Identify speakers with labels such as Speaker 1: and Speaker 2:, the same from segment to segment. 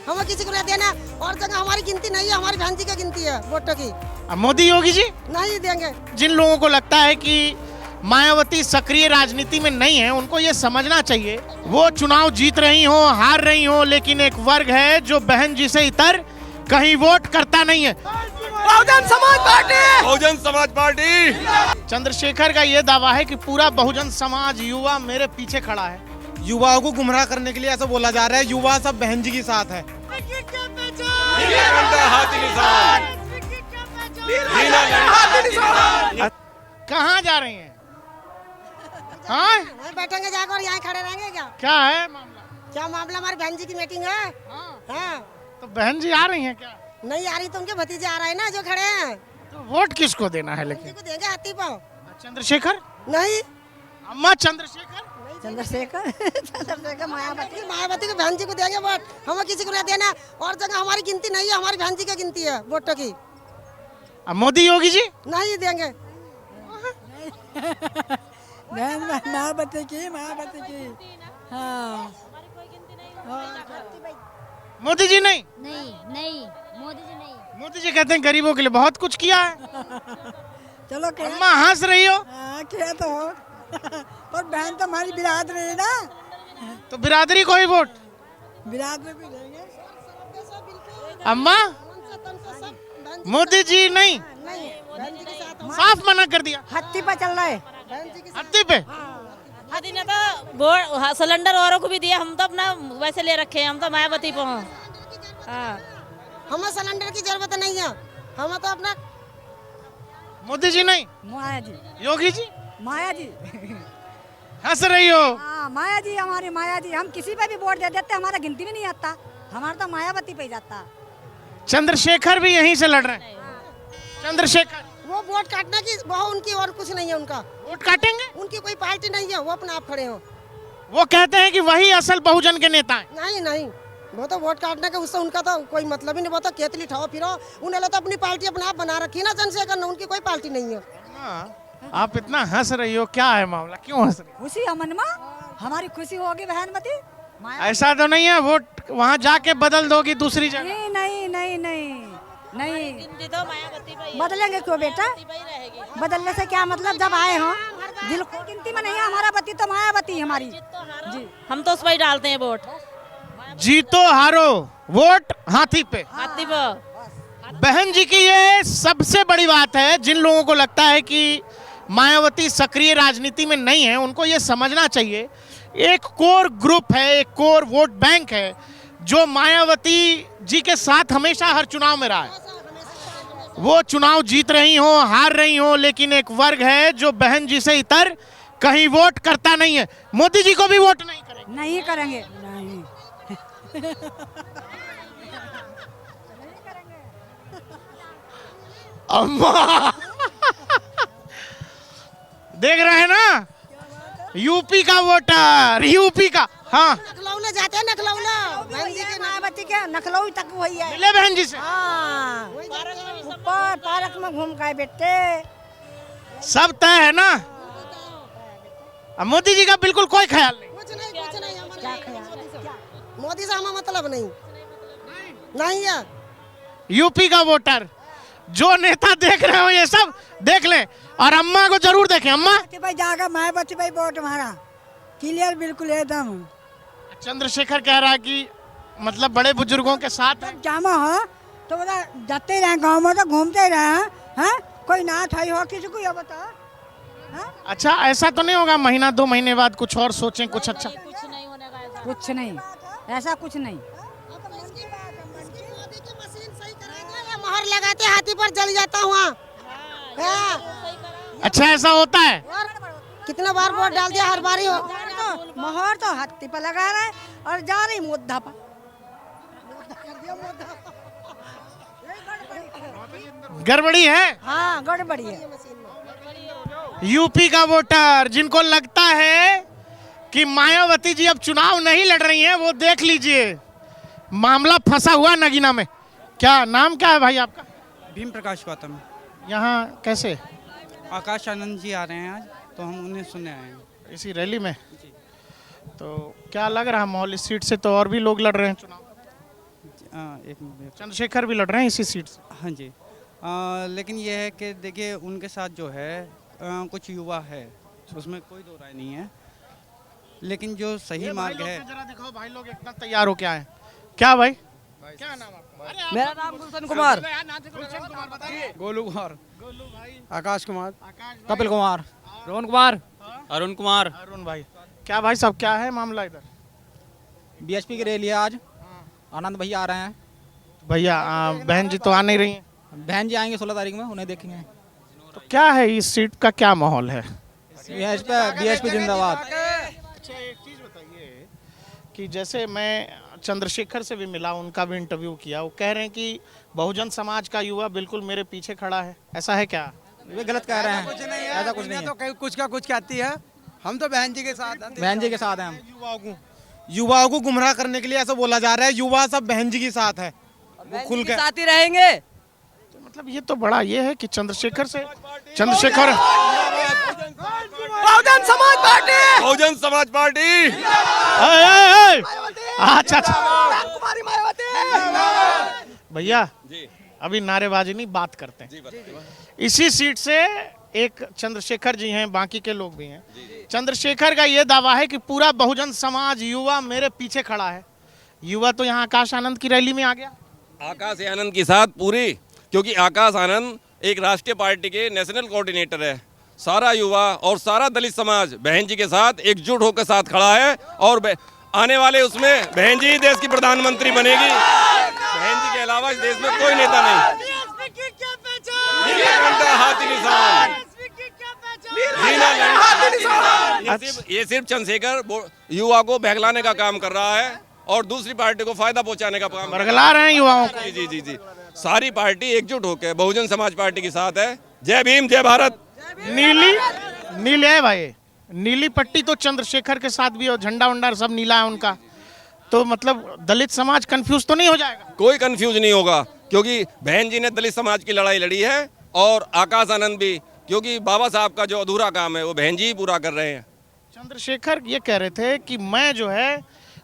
Speaker 1: हमें किसी को नहीं देना और जगह हमारी गिनती नहीं है, हमारी बहन जी की गिनती है वोटों की।
Speaker 2: अब मोदी योगी जी
Speaker 1: नहीं देंगे।
Speaker 2: जिन लोगों को लगता है कि मायावती सक्रिय राजनीति में नहीं है, उनको ये समझना चाहिए वो चुनाव जीत रही हो हार रही हो, लेकिन एक वर्ग है जो बहन जी से इतर कहीं वोट करता नहीं है।
Speaker 3: Bahujan Samaj party, Bahujan Samaj party.
Speaker 2: चंद्रशेखर का ये दावा है कि पूरा बहुजन समाज युवा मेरे पीछे खड़ा है।
Speaker 4: युवाओं को गुमराह करने के लिए ऐसा बोला जा रहा है, युवा सब बहन जी के साथ है।
Speaker 2: कहाँ जा रही हैं? हाँ
Speaker 1: वहीं बैठेंगे जाकर और यहाँ खड़े रहेंगे क्या?
Speaker 2: क्या है मामला?
Speaker 1: क्या मामला? हमारी बहन जी की मीटिंग है। हाँ।
Speaker 2: तो बहन जी आ रही हैं क्या?
Speaker 1: नहीं आ रही तो उनके भतीजे आ रहे हैं ना जो खड़े हैं।
Speaker 2: तो वोट किसको देना है? लेकिन
Speaker 1: को देंगे हाथी पाओ।
Speaker 2: चंद्रशेखर?
Speaker 1: नहीं
Speaker 2: अम्मा चंद्रशेखर?
Speaker 1: चंद्रशेखर मायावती की बहन जी को देंगे वोट। हमें किसी को नहीं देना और जगह हमारी गिनती नहीं है, हमारी बहन जी की गिनती है वोटों की।
Speaker 2: अब मोदी योगी जी
Speaker 1: नहीं देंगे।
Speaker 5: मायावती की हाँ।
Speaker 2: मोदी जी नहीं?
Speaker 6: नहीं मोदी जी नहीं।
Speaker 2: मोदी जी कहते हैं गरीबों के लिए बहुत कुछ किया है।
Speaker 5: चलो क्या
Speaker 2: अम्मा हंस रही हो?
Speaker 5: क्या तो हो और बहन तो हमारी बिरादरी है ना,
Speaker 2: तो बिरादरी को ही वोट।
Speaker 5: बिरादरी को देंगे।
Speaker 2: अम्मा मोदी जी नहीं, साफ मना कर दिया।
Speaker 5: हत्ती पर चल रहा है।
Speaker 2: हत्ती पे
Speaker 7: हाथी ने तो वोट सिलेंडर औरों को भी दिया, हम तो अपना वैसे ले रखे हैं, हम तो मायावती पे हैं। हाँ।
Speaker 1: हमें सिलेंडर की जरूरत नहीं है, हमें तो अपना।
Speaker 2: मोदी जी नहीं,
Speaker 5: माया जी,
Speaker 2: योगी जी
Speaker 5: माया जी।
Speaker 2: हंस रही हो?
Speaker 5: हाँ माया जी, हमारी माया जी। हम किसी पे भी वोट दे देते, हमारा गिनती में नहीं आता, हमारा तो मायावती पे ही जाता।
Speaker 2: चंद्रशेखर भी यहीं से लड़ रहे हैं। चंद्रशेखर
Speaker 1: वो वोट काटने की वो उनकी और कुछ नहीं है उनका।
Speaker 2: वोट काटेंगे?
Speaker 1: उनकी कोई पार्टी नहीं है, वो अपने आप खड़े हो।
Speaker 2: वो कहते हैं कि वही असल बहुजन के नेता हैं।
Speaker 1: नहीं वो तो वोट काटने के उससे उनका तो कोई मतलब ही नहीं। वो तो केतली ठाओ फिरो, उन्होंने तो अपनी पार्टी अपने आप बना रखी है ना चंद्रशेखर ने, उनकी कोई पार्टी नहीं है।
Speaker 2: आप इतना हंस रही हो, क्या है मामला, क्यों हंस रही
Speaker 5: खुशी अमन में हमारी खुशी होगी बहनमती।
Speaker 2: हो? ऐसा तो नहीं है वोट वहाँ जाके बदल दोगी दूसरी जगह?
Speaker 5: नहीं
Speaker 7: गिनती तो मायावती पे ही है।
Speaker 5: बदलेंगे क्यों बेटा?
Speaker 7: मायावती पे ही रहेगी।
Speaker 5: बदलने से क्या मतलब, जब आए हो दिल को गिनती में नहीं है, हमारा बत्ती तो मायावती है हमारी जी।
Speaker 7: हम तो उस पर ही डालते हैं वोट,
Speaker 2: जीतो हारो वोट हाथी पे।
Speaker 7: हाथी पे।
Speaker 2: बहन जी की ये सबसे बड़ी बात है। जिन लोगों को लगता है कि मायावती सक्रिय राजनीति में नहीं है, उनको ये समझना चाहिए एक कोर ग्रुप है, एक कोर वोट बैंक है जो मायावती जी के साथ हमेशा हर चुनाव में रहा है। वो चुनाव जीत रही हो हार रही हो, लेकिन एक वर्ग है जो बहन जी से इतर कहीं वोट करता नहीं है। मोदी जी को भी वोट नहीं करेंगे।
Speaker 5: नहीं करेंगे, नहीं।
Speaker 2: अम्मा देख रहे हैं ना, यूपी का वोटर, यूपी का। हाँ
Speaker 1: नखलौना जाते हैं, नखलौना बहन जी के
Speaker 5: मायावती के नखलऊ तक वही है।
Speaker 2: मिले बहन जी से?
Speaker 5: हाँ, ऊपर पार्क में घूम के बेटे
Speaker 2: सब तय है ना। अब मोदी जी का बिल्कुल कोई ख्याल नहीं।
Speaker 1: कुछ नहीं
Speaker 5: क्या ख्याल?
Speaker 1: मोदी से हमें मतलब नहीं है।
Speaker 2: यूपी का वोटर जो नेता देख रहे हो ये सब देख लें, और अम्मा को जरूर देखें। अम्मा
Speaker 5: भाई जाकर मायावती भाई वोट हमारा क्लियर बिल्कुल एकदम।
Speaker 2: चंद्रशेखर कह रहा है कि मतलब बड़े बुजुर्गों के साथ है।
Speaker 5: जामा हो तो बता जाते रहे गाँव में, तो घूमते रहे हैं, कोई ना था हो किसी को ये बता।
Speaker 2: अच्छा ऐसा तो नहीं होगा महीना 2 महीने बाद कुछ और सोचें, कुछ अच्छा?
Speaker 7: कुछ नहीं होने का ऐसा।
Speaker 5: कुछ नहीं, ऐसा कुछ नहीं।
Speaker 1: मोहर लगाते हाथी पर जल जाता हुआ।
Speaker 2: अच्छा ऐसा होता है?
Speaker 1: कितना बार वोट डाल दिया, हर बारी हो।
Speaker 5: मोहर तो हाथी पर लगा रहा है और जा रही मुद्दा पर।
Speaker 2: गड़बड़ी है।
Speaker 5: हाँ गड़बड़ी है।
Speaker 2: यूपी का वोटर जिनको लगता है कि मायावती जी अब चुनाव नहीं लड़ रही हैं, वो देख लीजिए मामला फंसा हुआ नगीना में। क्या नाम क्या है भाई आपका?
Speaker 4: भीम प्रकाश गौतम।
Speaker 2: यहाँ कैसे?
Speaker 4: आकाश आनंद जी आ रहे हैं आज, तो हम उन्हें सुनने आए हैं
Speaker 2: इसी रैली में। तो क्या लग रहा है माहौल इस सीट से? तो और भी लोग लड़ रहे हैं चुनाव।
Speaker 4: एक मिनट।
Speaker 2: चंद्रशेखर भी लड़ रहे हैं इसी सीट से।
Speaker 4: हाँ जी। लेकिन ये है कि देखिए उनके साथ जो है कुछ युवा है, उसमें कोई दो राय नहीं है, लेकिन जो सही मार्ग है।
Speaker 2: जरा दिखाओ भाई लोग एकदम तैयार हो क्या है। क्या भाई, क्या नाम आपका?
Speaker 8: मेरा नाम गुलशन कुमार,
Speaker 2: गुलशन कुमार, बताइए।
Speaker 4: गोलू कुमार,
Speaker 2: गोलू भाई,
Speaker 4: आकाश कुमार,
Speaker 2: आकाश भाई,
Speaker 4: कपिल कुमार,
Speaker 8: रोहन कुमार,
Speaker 4: अरुण कुमार।
Speaker 2: अरुण भाई। क्या भाई साहब, क्या है मामला इधर?
Speaker 4: बीएचपी की रैली है आज, आनंद भैया आ रहे हैं।
Speaker 2: भैया बहन जी तो आ नहीं रही हैं।
Speaker 4: बहन जी आएंगे 16 तारीख में, उन्हें देखेंगे।
Speaker 2: तो क्या है इस सीट का क्या माहौल है?
Speaker 4: बीएचपी जिंदाबाद।
Speaker 2: अच्छा एक चीज़ बताइए कि जैसे मैं चंद्रशेखर से भी मिला, उनका भी इंटरव्यू किया, वो कह रहे हैं कि बहुजन समाज का युवा बिल्कुल मेरे पीछे खड़ा है, ऐसा है क्या?
Speaker 4: वे गलत कह रहे हैं, ऐसा कुछ नहीं है।
Speaker 9: तो कुछ का कुछ कहती है, हम तो बहन जी के साथ हैं।
Speaker 4: बहन जी के साथ हैं हम।
Speaker 9: युवाओं को गुमराह करने के लिए ऐसा बोला जा रहा है, युवा सब बहन जी के साथ है, वो खुल के
Speaker 8: साथ ही रहेंगे।
Speaker 2: तो मतलब ये तो बड़ा ये है कि चंद्रशेखर
Speaker 3: बहुजन समाज पार्टी, बहुजन समाज पार्टी।
Speaker 2: अच्छा भैया अभी नारेबाजी नहीं, बात करते हैं। इसी सीट से एक चंद्रशेखर जी हैं, बाकी के लोग भी हैं। चंद्रशेखर का ये दावा है कि पूरा बहुजन समाज युवा मेरे पीछे खड़ा है। युवा तो यहाँ आकाश आनंद की रैली में आ गया,
Speaker 3: आकाश आनंद के साथ पूरी, क्योंकि आकाश आनंद एक राष्ट्रीय पार्टी के नेशनल कोऑर्डिनेटर है। सारा युवा और सारा दलित समाज बहन जी के साथ एकजुट होकर साथ खड़ा है, और आने वाले उसमें बहन जी देश की प्रधानमंत्री बनेगी। बहन जी के अलावा इस देश में कोई नेता नहीं। हाथी निशान, ये सिर्फ चंद्रशेखर युवा को बहलाने का काम कर रहा है और दूसरी पार्टी को फायदा पहुंचाने का काम
Speaker 2: बरगला रहे हैं युवाओं को।
Speaker 3: जी जी जी, सारी पार्टी एकजुट होकर बहुजन समाज पार्टी के साथ है। जय भीम, जय भारत।
Speaker 2: नीली है भाई, नीली पट्टी तो चंद्रशेखर के साथ भी, और झंडा वंडा सब नीला है उनका, तो मतलब दलित समाज कंफ्यूज तो नहीं हो जाएगा?
Speaker 3: कोई कंफ्यूज नहीं होगा, क्योंकि बहन जी ने दलित समाज की लड़ाई लड़ी है और आकाश आनंद भी, क्योंकि बाबा साहब का जो अधूरा काम है वो बहन जी ही पूरा कर रहे हैं।
Speaker 2: चंद्रशेखर ये कह रहे थे कि मैं जो है,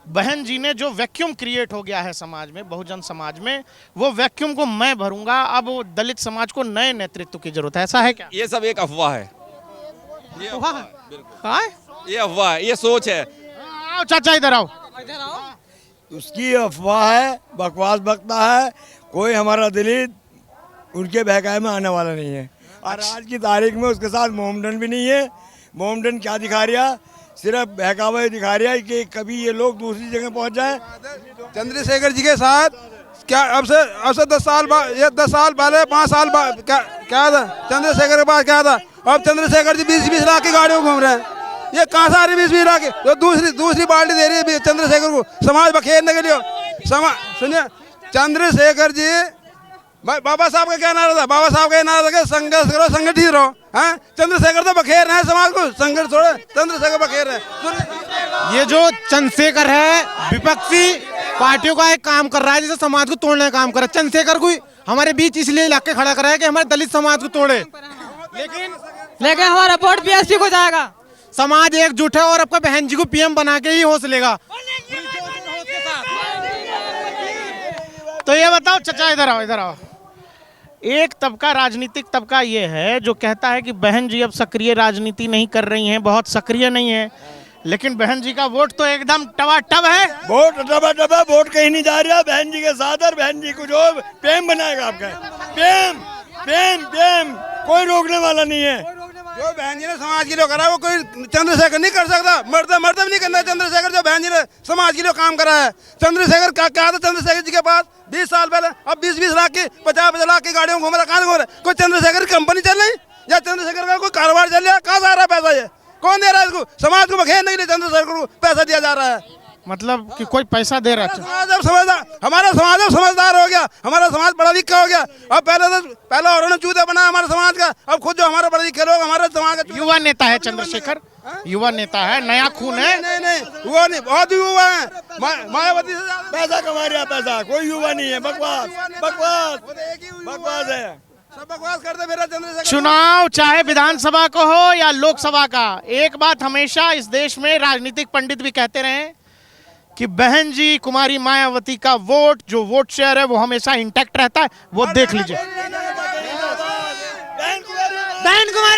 Speaker 2: बहन जी ने जो वैक्यूम क्रिएट हो गया है समाज में, बहुजन समाज में, वो वैक्यूम को मैं भरूंगा। अब वो दलित समाज को नए नेतृत्व की जरूरत है, ऐसा है क्या?
Speaker 3: ये सब एक अफवाह है, ये अफवाह है,
Speaker 2: हाँ?
Speaker 3: ये अफवाह है, ये सोच है।
Speaker 2: आओ चाचा इधर आओ।
Speaker 10: उसकी अफवाह है, बकवास बकता है। कोई हमारा दलित उनके बहकावे में आने वाला नहीं है। और आज की तारीख में उसके साथ मोमडन भी नहीं है। मोमडन क्या दिखा रहा, सिर्फ बहकावा दिखा रहा है कि कभी ये लोग दूसरी जगह पहुंच जाए।
Speaker 9: चंद्रशेखर जी के साथ क्या अब से 10 साल पहले 5 साल क्या था चंद्रशेखर के पास, क्या था? अब चंद्रशेखर जी 20-20 लाख की गाड़ियों घूम रहे हैं। ये कहाँ से आ रही 20-20 लाख? तो दूसरी पार्टी दे रही है चंद्रशेखर को समाज बखेरने के लिए। सुनिए, चंद्रशेखर जी, बाबा साहब का क्या नारा था? बाबा साहब का नारा था कि संघर्ष करो, संगठित रहो। हाँ, चंद्रशेखर तो बखेर रहे हैं समाज को, संघर्ष छोड़ो, चंद्रशेखर बखेर रहे हैं। ये जो चंद्रशेखर है विपक्षी पार्टियों का एक काम कर रहा है, जैसे समाज को तोड़ने का काम कर रहा है। चंद्रशेखर को हमारे बीच इसलिए ला के खड़ा करा है कि हमारे दलित समाज को तोड़े, लेकिन हमारा वोट बीएसपी को जाएगा। समाज एकजुट है और आपका बहन जी को पीएम बना के ही होश लेगा।
Speaker 2: तो ये बताओ चाचा, इधर आओ, इधर आओ। एक तबका, राजनीतिक तबका ये है जो कहता है कि बहन जी अब सक्रिय राजनीति नहीं कर रही हैं, बहुत सक्रिय नहीं है, लेकिन बहन जी का वोट तो एकदम टबाटब है।
Speaker 10: वोट टबाटब है, वोट कहीं नहीं जा रहा बहन जी के साथ। और बहन जी को जो प्रेम बनाएगा आपका, प्रेम प्रेम प्रेम कोई रोकने वाला नहीं है।
Speaker 9: जो बहन जी ने समाज के लिए करा वो कोई चंद्रशेखर नहीं कर सकता। मर्द भी नहीं करना चंद्रशेखर, जो बहन जी ने समाज के लिए काम करा है। चंद्रशेखर क्या था चंद्रशेखर जी के पास 20 साल पहले? अब 20-20 लाख की 50-50 लाख की गाड़ियों घूम रहा, कहाँ घूम रहा? कोई चंद्रशेखर की कंपनी चल रही या चंद्रशेखर का कोई कारोबार चल रहा है? कहाँ से आ रहा है पैसा? ये कौन दे रहा है इसको? समाज को बखेरने के लिए चंद्रशेखर को पैसा दिया जा रहा है।
Speaker 2: मतलब कि कोई पैसा दे रहा है।
Speaker 9: हमारा समाज अब समझदार हो गया, हमारा समाज पढ़ा लिखा हो गया। अब पहले औरों चूता बना हमारे समाज का, अब खुद जो हमारे पढ़े लिखे लोग हमारे समाज का।
Speaker 2: युवा नेता है चंद्रशेखर, युवा नेता है, नया खून है।
Speaker 9: नहीं वो नहीं, बहुत युवा है। मायावती से
Speaker 10: पैसा कमा रहा है, पैसा कोई युवा नहीं है। बकवास बकवास बकवास है,
Speaker 9: सब बकवास करते मेरा चंद्रशेखर।
Speaker 2: चुनाव चाहे विधानसभा को हो या लोकसभा का, एक बात हमेशा इस देश में राजनीतिक पंडित भी कहते रहे कि बहन जी कुमारी मायावती का वोट जो वोट शेयर है वो हमेशा इंटैक्ट रहता है, वो देख लीजिए। बहन कुमारी